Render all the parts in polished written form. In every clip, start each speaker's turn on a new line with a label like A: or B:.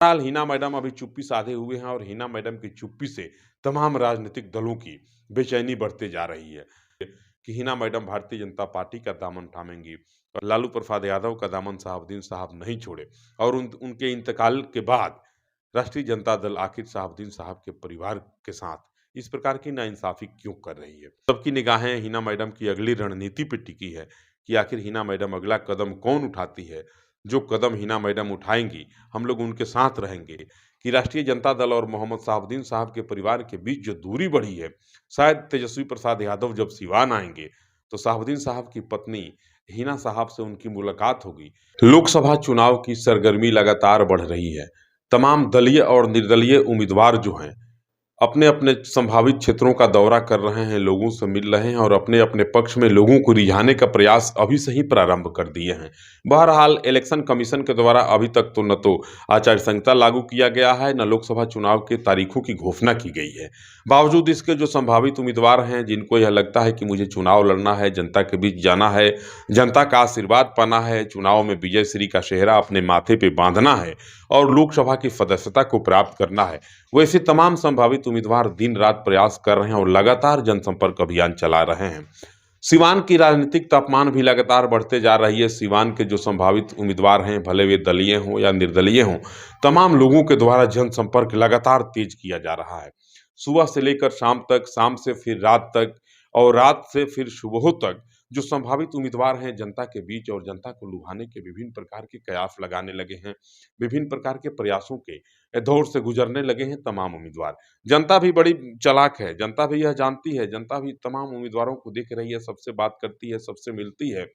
A: फिलहाल हिना मैडम अभी चुप्पी साधे हुए हैं और हिना मैडम की चुप्पी से तमाम राजनीतिक दलों की बेचैनी बढ़ते जा रही है कि हिना मैडम भारतीय जनता पार्टी का दामन थामेंगी और लालू प्रसाद यादव का दामन शहाबुद्दीन साहब नहीं छोड़े और उनके इंतकाल के बाद राष्ट्रीय जनता दल आखिर शहाबुद्दीन साहब के परिवार के साथ इस प्रकार की नाइंसाफी क्यों कर रही है। सबकी निगाहें हिना मैडम की अगली रणनीति पर टिकी है कि आखिर हिना मैडम अगला कदम कौन उठाती है। जो कदम हिना मैडम उठाएंगी हम लोग उनके साथ रहेंगे। कि राष्ट्रीय जनता दल और मोहम्मद शहाबुद्दीन साहब के परिवार के बीच जो दूरी बढ़ी है, शायद तेजस्वी प्रसाद यादव जब सिवान आएंगे तो शहाबुद्दीन साहब की पत्नी हिना साहब से उनकी मुलाकात होगी। लोकसभा चुनाव की सरगर्मी लगातार बढ़ रही है। तमाम दलीय और निर्दलीय उम्मीदवार जो हैं अपने-अपने संभावित क्षेत्रों का दौरा कर रहे हैं, लोगों से मिल रहे हैं और अपने-अपने पक्ष में लोगों को रिझाने का प्रयास अभी से ही प्रारंभ कर दिए हैं। बहरहाल इलेक्शन कमीशन के द्वारा अभी तक तो न तो आचार संहिता लागू किया गया है, न लोकसभा चुनाव के तारीखों की घोषणा की गई है। बावजूद इसके जो संभावित उम्मीदवार हैं, जिनको यह लगता है कि मुझे चुनाव लड़ना है, जनता के बीच जाना है, जनता का आशीर्वाद पाना है, चुनाव में विजयश्री का सेहरा अपने माथे पे बांधना है और लोकसभा की सदस्यता को प्राप्त करना है, वैसे तमाम संभावित उम्मीदवार दिन रात प्रयास कर रहे हैं और लगातार जनसंपर्क अभियान चला रहे हैं। सिवान की राजनीतिक तापमान भी लगातार बढ़ते जा रही है। सिवान के जो संभावित उम्मीदवार हैं, भले वे दलीय हों या निर्दलीय हों, तमाम लोगों के द्वारा जनसंपर्क लगातार तेज किया जा रहा है। सुबह से लेकर शाम तक, शाम से फिर रात तक और रात से फिर सुबह तक जो संभावित उम्मीदवार हैं जनता के बीच और जनता को लुभाने के विभिन्न प्रकार के कयास लगाने लगे हैं, विभिन्न प्रकार के प्रयासों के दौर से गुजरने लगे हैं तमाम उम्मीदवार। जनता भी बड़ी चालाक है, जनता भी यह जानती है, जनता भी तमाम उम्मीदवारों को देख रही है, सबसे बात करती है, सबसे मिलती है,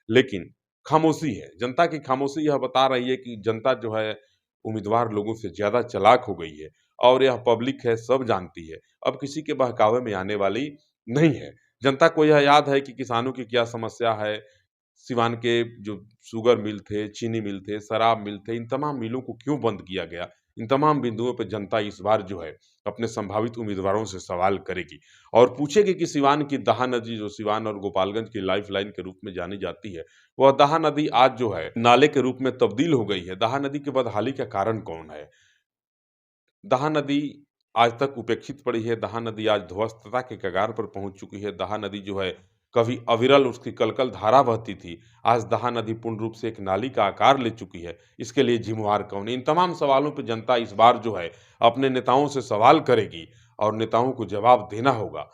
A: लेकिन खामोशी है। जनता की खामोशी यह बता रही है कि जनता जो है उम्मीदवार लोगों से ज़्यादा चालाक हो गई है और यह पब्लिक है, सब जानती है। अब किसी के बहकावे में आने वाली नहीं है। जनता को यह याद है कि किसानों की क्या समस्या है, सिवान के जो शुगर मिल थे, चीनी मिल थे, शराब मिल थे, इन तमाम मिलों को क्यों बंद किया गया? इन तमाम बिंदुओं पे जनता इस बार जो है अपने संभावित उम्मीदवारों से सवाल करेगी और पूछेगी कि सिवान की दहा नदी जो सिवान और गोपालगंज की लाइफलाइन के रूप में जानी जाती है, वह दहा नदी आज जो है नाले के रूप में तब्दील हो गई है। दहा नदी की बदहाली का कारण कौन है? दहा नदी आज तक उपेक्षित पड़ी है, दहा नदी आज ध्वस्तता के कगार पर पहुँच चुकी है। दहा नदी जो है कभी अविरल उसकी कलकल धारा बहती थी, आज दहा नदी पूर्ण रूप से एक नाली का आकार ले चुकी है। इसके लिए ज़िम्मेवार कौन है? इन तमाम सवालों पे जनता इस बार जो है अपने नेताओं से सवाल करेगी और नेताओं को जवाब देना होगा।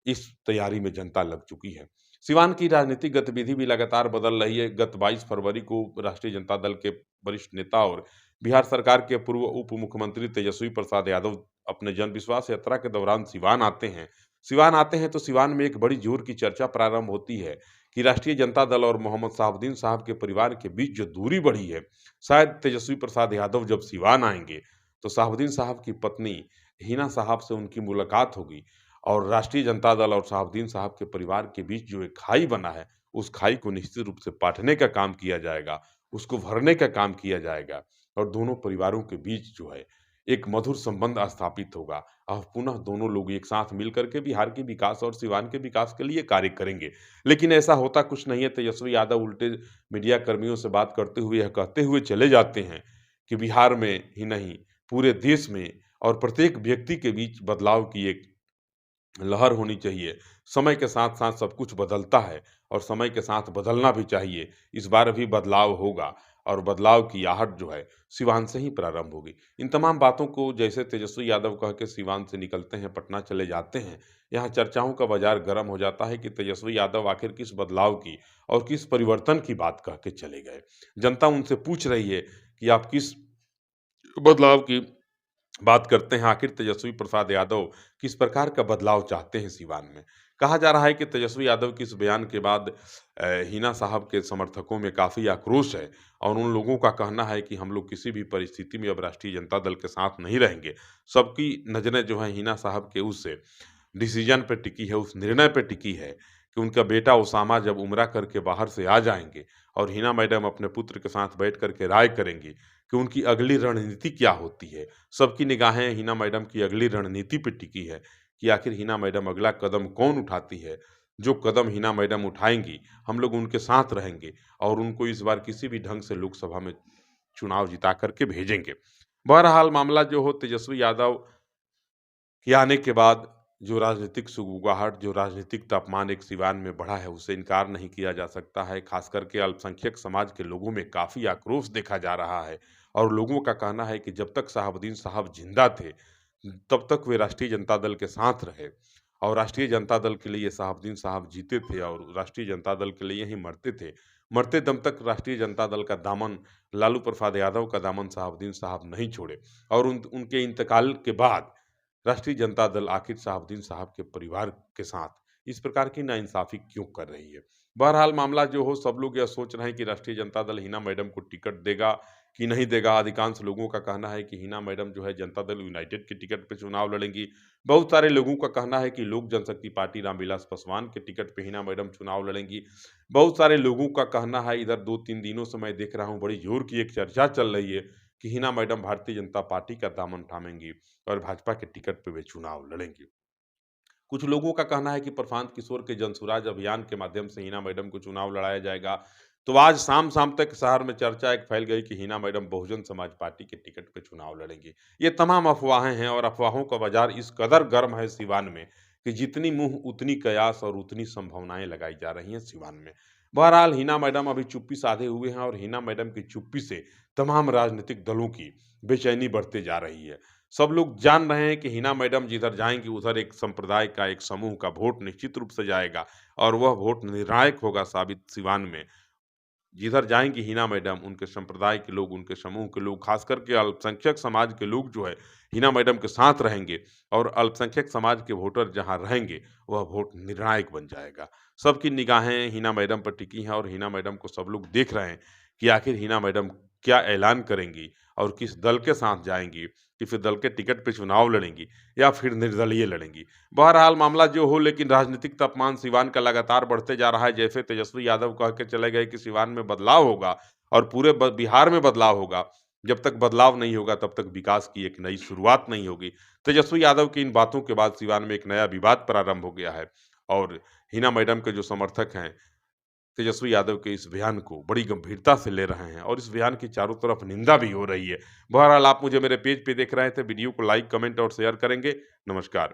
A: इस तैयारी में जनता लग चुकी है। सिवान की राजनीतिक गतिविधि भी लगातार बदल रही है। गत 22 फरवरी को राष्ट्रीय जनता दल के वरिष्ठ नेता और बिहार सरकार के पूर्व उप मुख्यमंत्री तेजस्वी प्रसाद यादव अपने जन विश्वास यात्रा के दौरान सिवान आते हैं। सिवान आते हैं तो सिवान में एक बड़ी जोर की चर्चा प्रारंभ होती है कि राष्ट्रीय जनता दल और मोहम्मद शहाबुद्दीन साहब के परिवार के बीच जो दूरी बढ़ी है, शायद तेजस्वी प्रसाद यादव जब सिवान आएँगे, तो शहाबुद्दीन साहब की पत्नी हिना साहब से उनकी मुलाकात होगी और राष्ट्रीय जनता दल और शहाबुद्दीन साहब के परिवार के बीच जो एक खाई बना है, उस खाई को निश्चित रूप से पाटने का काम किया जाएगा, उसको भरने का काम किया जाएगा और दोनों परिवारों के बीच जो है, एक मधुर संबंध स्थापित होगा और पुनः दोनों लोग एक साथ मिल कर के बिहार के विकास और सिवान के विकास के लिए कार्य करेंगे। लेकिन ऐसा होता कुछ नहीं है, तेजस्वी यादव उल्टे मीडिया कर्मियों से बात करते हुए यह कहते हुए चले जाते हैं कि बिहार में ही नहीं, पूरे देश में और प्रत्येक व्यक्ति के बीच बदलाव की एक लहर होनी चाहिए। समय के साथ-साथ सब कुछ बदलता है और समय के साथ बदलना भी चाहिए। इस बार भी बदलाव होगा और बदलाव की आहट जो है सिवान से ही प्रारंभ होगी। इन तमाम बातों को जैसे तेजस्वी यादव कह के सिवान से निकलते हैं, पटना चले जाते हैं, यहाँ चर्चाओं का बाज़ार गर्म हो जाता है कि तेजस्वी यादव आखिर किस बदलाव की और किस परिवर्तन की बात कह के चले गए। जनता उनसे पूछ रही है कि आप किस बदलाव की बात करते हैं, आखिर तेजस्वी प्रसाद यादव किस प्रकार का बदलाव चाहते हैं सिवान में। कहा जा रहा है कि तेजस्वी यादव के इस बयान के बाद हिना साहब के समर्थकों में काफ़ी आक्रोश है और उन लोगों का कहना है कि हम लोग किसी भी परिस्थिति में अब राष्ट्रीय जनता दल के साथ नहीं रहेंगे। सबकी नज़रें जो हैं हिना साहब के उस डिसीजन पे टिकी है, उस निर्णय पे टिकी है कि उनका बेटा उसामा जब उम्रा करके बाहर से आ जाएँगे और हिना मैडम अपने पुत्र के साथ बैठ कर के राय करेंगी कि उनकी अगली रणनीति क्या होती है। सबकी निगाहें हिना मैडम की अगली रणनीति पे टिकी है कि आखिर हिना मैडम अगला कदम कौन उठाती है। जो कदम हिना मैडम उठाएँगी, हम लोग उनके साथ रहेंगे और उनको इस बार किसी भी ढंग से लोकसभा में चुनाव जिता कर के भेजेंगे। बहरहाल मामला जो हो तेजस्वी यादव के आने के बाद जो राजनीतिक सुगबुगाहट, जो राजनीतिक तापमान एक सिवान में बढ़ा है, उसे इनकार नहीं किया जा सकता है। ख़ास करके अल्पसंख्यक समाज के लोगों में काफ़ी आक्रोश देखा जा रहा है और लोगों का कहना है कि जब तक शहाबुद्दीन साहब ज़िंदा थे, तब तक वे राष्ट्रीय जनता दल के साथ रहे और राष्ट्रीय जनता दल के लिए शहाबुद्दीन साहब जीते थे और राष्ट्रीय जनता दल के लिए ही मरते थे। मरते दम तक राष्ट्रीय जनता दल का दामन लालू प्रसाद यादव का दामन शहाबुद्दीन साहब नहीं छोड़े और उनके इंतकाल के बाद राष्ट्रीय जनता दल आखिर शहाबुद्दीन साहब के परिवार के साथ इस प्रकार की नाइंसाफ़ी क्यों कर रही है? बहरहाल मामला जो हो सब लोग यह सोच रहे हैं कि राष्ट्रीय जनता दल हिना मैडम को टिकट देगा कि नहीं देगा। अधिकांश लोगों का कहना है कि हिना मैडम जो है जनता दल यूनाइटेड के टिकट पे चुनाव लड़ेंगी। बहुत सारे लोगों का कहना है कि लोक जनशक्ति पार्टी रामविलास पासवान के टिकट पे हिना मैडम चुनाव लड़ेंगी। बहुत सारे लोगों का कहना है इधर 2-3 दिनों से मैं देख रहा हूँ बड़ी ज़ोर की एक चर्चा चल रही है कि हिना मैडम भारतीय जनता पार्टी का दामन थामेंगी और भाजपा के टिकट पे वे चुनाव लड़ेंगी। कुछ लोगों का कहना है कि प्रशांत किशोर के जनसुराज अभियान के माध्यम से हिना मैडम को चुनाव लड़ाया जाएगा। तो आज शाम-शाम तक शहर में चर्चा एक फैल गई कि हिना मैडम बहुजन समाज पार्टी के टिकट पे चुनाव लड़ेंगी। ये तमाम अफ़वाहें हैं और अफ़वाहों का बाज़ार इस कदर गर्म है सिवान में कि जितनी मुँह उतनी कयास और उतनी संभावनाएँ लगाई जा रही हैं सिवान में। बहरहाल हिना मैडम अभी चुप्पी साधे हुए हैं और हिना मैडम की चुप्पी से तमाम राजनीतिक दलों की बेचैनी बढ़ते जा रही है। सब लोग जान रहे हैं कि हिना मैडम जिधर जाएँगी उधर एक संप्रदाय का एक समूह का वोट निश्चित रूप से जाएगा और वह वोट निर्णायक होगा साबित सिवान में। जिधर जाएँगी हिना मैडम, उनके संप्रदाय के लोग, उनके समूह के लोग, ख़ास करके अल्पसंख्यक समाज के लोग जो है, हिना मैडम के साथ रहेंगे और अल्पसंख्यक समाज के वोटर जहाँ रहेंगे, वह वोट निर्णायक बन जाएगा। सबकी निगाहें हिना मैडम पर टिकी हैं और हिना मैडम को सब लोग देख रहे हैं कि आखिर हिना मैडम क्या ऐलान करेंगी और किस दल के साथ जाएँगी, किस दल के टिकट पे चुनाव लड़ेंगी या फिर निर्दलीय लड़ेंगी। बहरहाल मामला जो हो लेकिन राजनीतिक तापमान सिवान का लगातार बढ़ते जा रहा है। जैसे तेजस्वी यादव कह के चले गए कि सिवान में बदलाव होगा और पूरे बिहार में बदलाव होगा। जब तक बदलाव नहीं होगा तब तक विकास की एक नई शुरुआत नहीं होगी। तेजस्वी यादव की इन बातों के बाद सिवान में एक नया विवाद प्रारंभ हो गया है और हिना मैडम के जो समर्थक हैं तेजस्वी यादव के इस बयान को बड़ी गंभीरता से ले रहे हैं और इस बयान की चारों तरफ निंदा भी हो रही है। बहरहाल आप मुझे मेरे पेज पे देख रहे थे, वीडियो को लाइक, कमेंट और शेयर करेंगे। नमस्कार।